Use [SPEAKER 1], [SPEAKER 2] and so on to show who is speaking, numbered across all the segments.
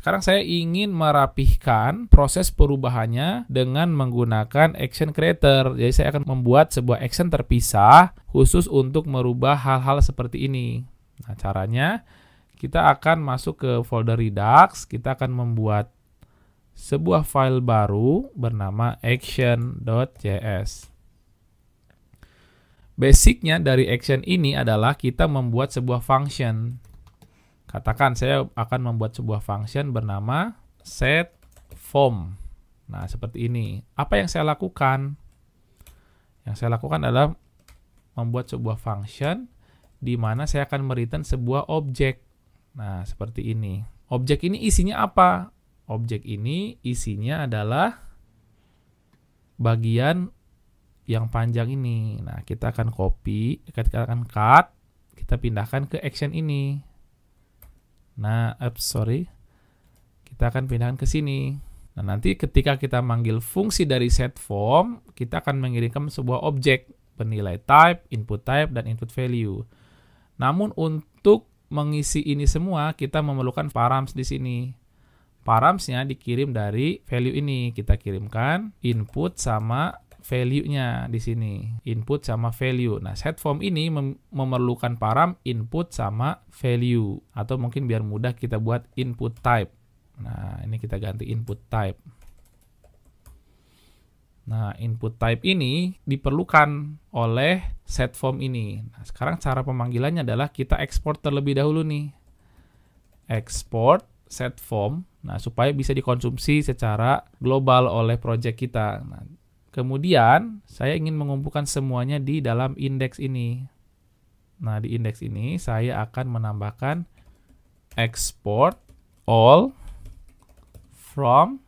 [SPEAKER 1] sekarang saya ingin merapihkan proses perubahannya dengan menggunakan action creator. Jadi saya akan membuat sebuah action terpisah khusus untuk merubah hal-hal seperti ini. Nah, caranya kita akan masuk ke folder Redux, kita akan membuat sebuah file baru bernama action.js. Basicnya dari action ini adalah kita membuat sebuah function. Katakan saya akan membuat sebuah function bernama setForm. Nah, seperti ini. Apa yang saya lakukan? Yang saya lakukan adalah membuat sebuah function di mana saya akan mereturn sebuah objek. Nah, seperti ini. Objek ini isinya apa? Objek ini isinya adalah bagian yang panjang ini. Nah, kita akan copy, kita akan cut, kita pindahkan ke action ini. Nah, kita akan pindahkan ke sini. Nah, nanti ketika kita manggil fungsi dari setForm, kita akan mengirimkan sebuah objek bernilai type, input type, dan input value. Namun untuk mengisi ini semua, kita memerlukan params di sini. Paramsnya dikirim dari value ini. Kita kirimkan input sama value-nya di sini. Input sama value. Nah, setForm ini memerlukan param input sama value. Atau mungkin biar mudah kita buat input type. Nah, ini kita ganti input type. Nah, input type ini diperlukan oleh setForm ini. Nah, sekarang cara pemanggilannya adalah kita ekspor terlebih dahulu nih. Export setForm. Nah, supaya bisa dikonsumsi secara global oleh project kita. Nah, kemudian, saya ingin mengumpulkan semuanya di dalam indeks ini. Nah, di indeks ini saya akan menambahkan export all from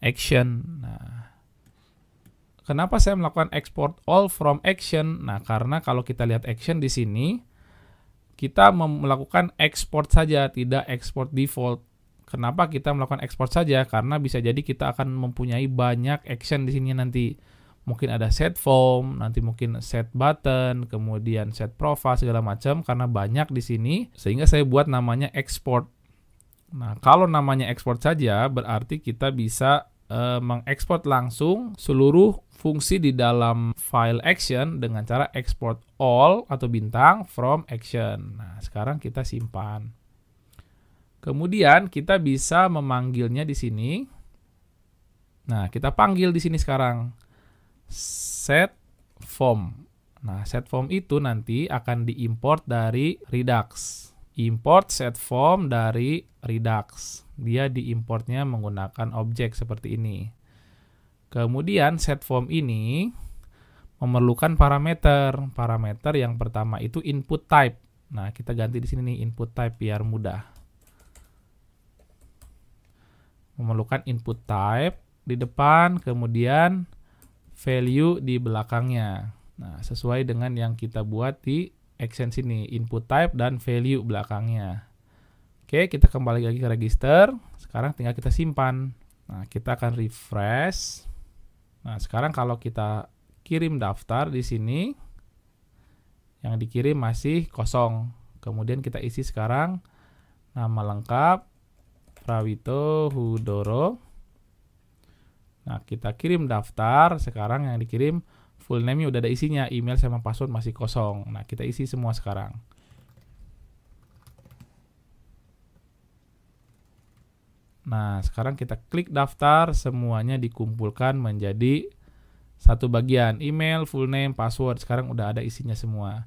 [SPEAKER 1] action. Nah, kenapa saya melakukan export all from action? Nah, karena kalau kita lihat action di sini, kita melakukan export saja, tidak export default. Kenapa kita melakukan export saja? Karena bisa jadi kita akan mempunyai banyak action di sini nanti. Mungkin ada setForm, nanti mungkin set button, kemudian set profile segala macam karena banyak di sini sehingga saya buat namanya export. Nah, kalau namanya export saja berarti kita bisa mengekspor langsung seluruh fungsi di dalam file action dengan cara export all atau bintang from action. Nah, sekarang kita simpan. Kemudian kita bisa memanggilnya di sini. Nah, kita panggil di sini sekarang setForm. Nah, setForm itu nanti akan diimport dari Redux. Import setForm dari Redux. Dia diimportnya menggunakan objek seperti ini. Kemudian setForm ini memerlukan parameter. Parameter yang pertama itu input type. Nah, kita ganti di sini nih input type biar mudah. Memerlukan input type di depan, kemudian value di belakangnya. Nah, sesuai dengan yang kita buat di action sini, input type dan value belakangnya. Oke, kita kembali lagi ke register. Sekarang tinggal kita simpan. Nah, kita akan refresh. Nah, sekarang kalau kita kirim daftar di sini, yang dikirim masih kosong. Kemudian kita isi sekarang nama lengkap Prawito Hudoro. Nah, kita kirim daftar. Sekarang yang dikirim full name-nya udah ada isinya, email sama password masih kosong. Nah, kita isi semua sekarang. Nah, sekarang kita klik daftar, semuanya dikumpulkan menjadi satu bagian. Email, full name, password, sekarang udah ada isinya semua.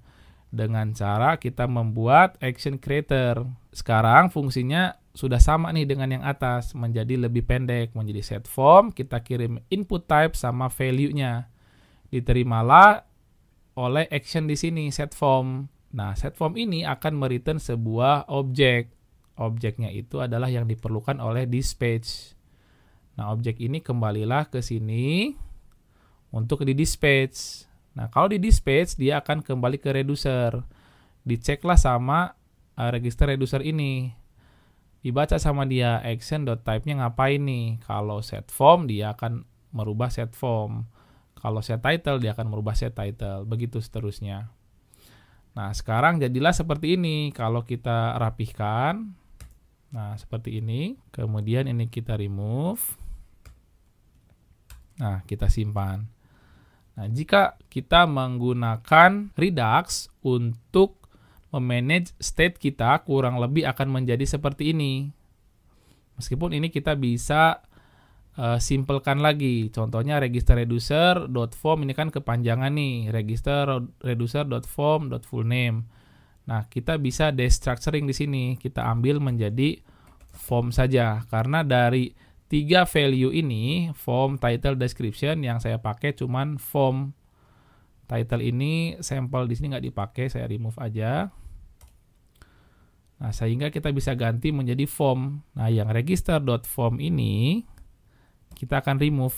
[SPEAKER 1] Dengan cara kita membuat action creator. Sekarang fungsinya sudah sama nih dengan yang atas, menjadi lebih pendek, menjadi setForm, kita kirim input type sama value-nya. Diterimalah oleh action di sini, setForm. Nah, setForm ini akan mereturn sebuah objek. Objeknya itu adalah yang diperlukan oleh dispatch. Nah, objek ini kembalilah ke sini untuk di dispatch. Nah, kalau di dispatch dia akan kembali ke reducer. Diceklah sama register reducer ini. Dibaca sama dia action.type-nya ngapain nih. Kalau setForm dia akan merubah setForm. Kalau set title dia akan merubah set title. Begitu seterusnya. Nah, sekarang jadilah seperti ini. Kalau kita rapihkan. Nah, seperti ini. Kemudian ini kita remove. Nah, kita simpan. Nah, jika kita menggunakan Redux untuk memanage state kita, kurang lebih akan menjadi seperti ini. Meskipun ini kita bisa simpelkan lagi. Contohnya register reducer.form ini kan kepanjangan nih, register reducer.form.fullname. Nah, kita bisa destructuring di sini. Kita ambil menjadi form saja, karena dari 3 value ini, form, title, description, yang saya pakai cuman form. Title ini sampel di sini nggak dipakai, saya remove aja. Nah, sehingga kita bisa ganti menjadi form. Nah, yang register.form ini kita akan remove.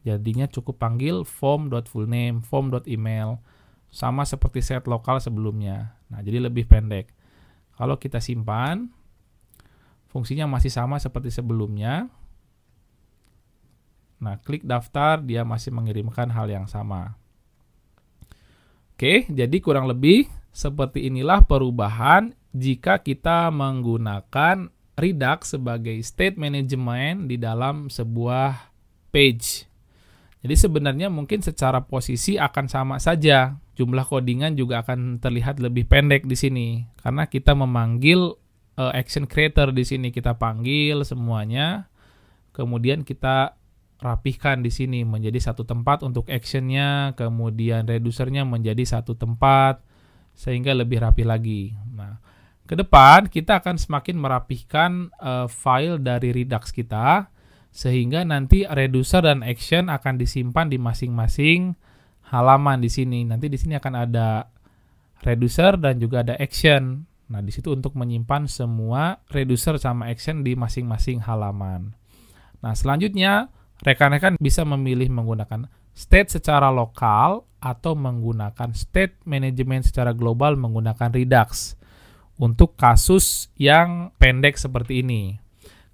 [SPEAKER 1] Jadinya cukup panggil form.fullname, form.email, sama seperti set lokal sebelumnya. Nah, jadi lebih pendek. Kalau kita simpan, fungsinya masih sama seperti sebelumnya. Nah, klik daftar, dia masih mengirimkan hal yang sama. Oke, jadi kurang lebih seperti inilah perubahan jika kita menggunakan Redux sebagai state management di dalam sebuah page. Jadi sebenarnya mungkin secara posisi akan sama saja. Jumlah codingan juga akan terlihat lebih pendek di sini. Karena kita memanggil action creator di sini. Kita panggil semuanya. Kemudian kita rapihkan di sini menjadi satu tempat untuk actionnya, kemudian reducernya menjadi satu tempat, sehingga lebih rapi lagi. Nah, ke depan kita akan semakin merapihkan file dari Redux kita, sehingga nanti reducer dan action akan disimpan di masing-masing halaman di sini. Nanti di sini akan ada reducer dan juga ada action. Nah, di situ untuk menyimpan semua reducer sama action di masing-masing halaman. Nah, selanjutnya rekan-rekan bisa memilih menggunakan state secara lokal atau menggunakan state management secara global menggunakan Redux untuk kasus yang pendek seperti ini.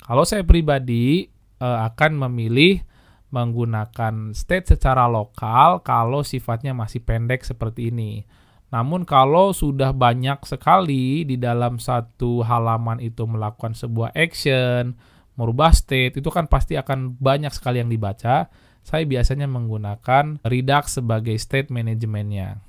[SPEAKER 1] Kalau saya pribadi akan memilih menggunakan state secara lokal kalau sifatnya masih pendek seperti ini. Namun kalau sudah banyak sekali di dalam satu halaman itu melakukan sebuah action, merubah state, itu kan pasti akan banyak sekali yang dibaca. Saya biasanya menggunakan Redux sebagai state manajemennya.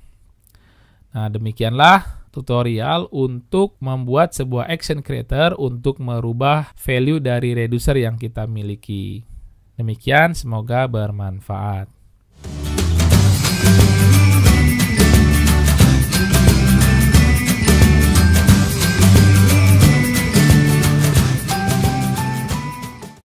[SPEAKER 1] Nah, demikianlah tutorial untuk membuat sebuah action creator untuk merubah value dari reducer yang kita miliki. Demikian, semoga bermanfaat.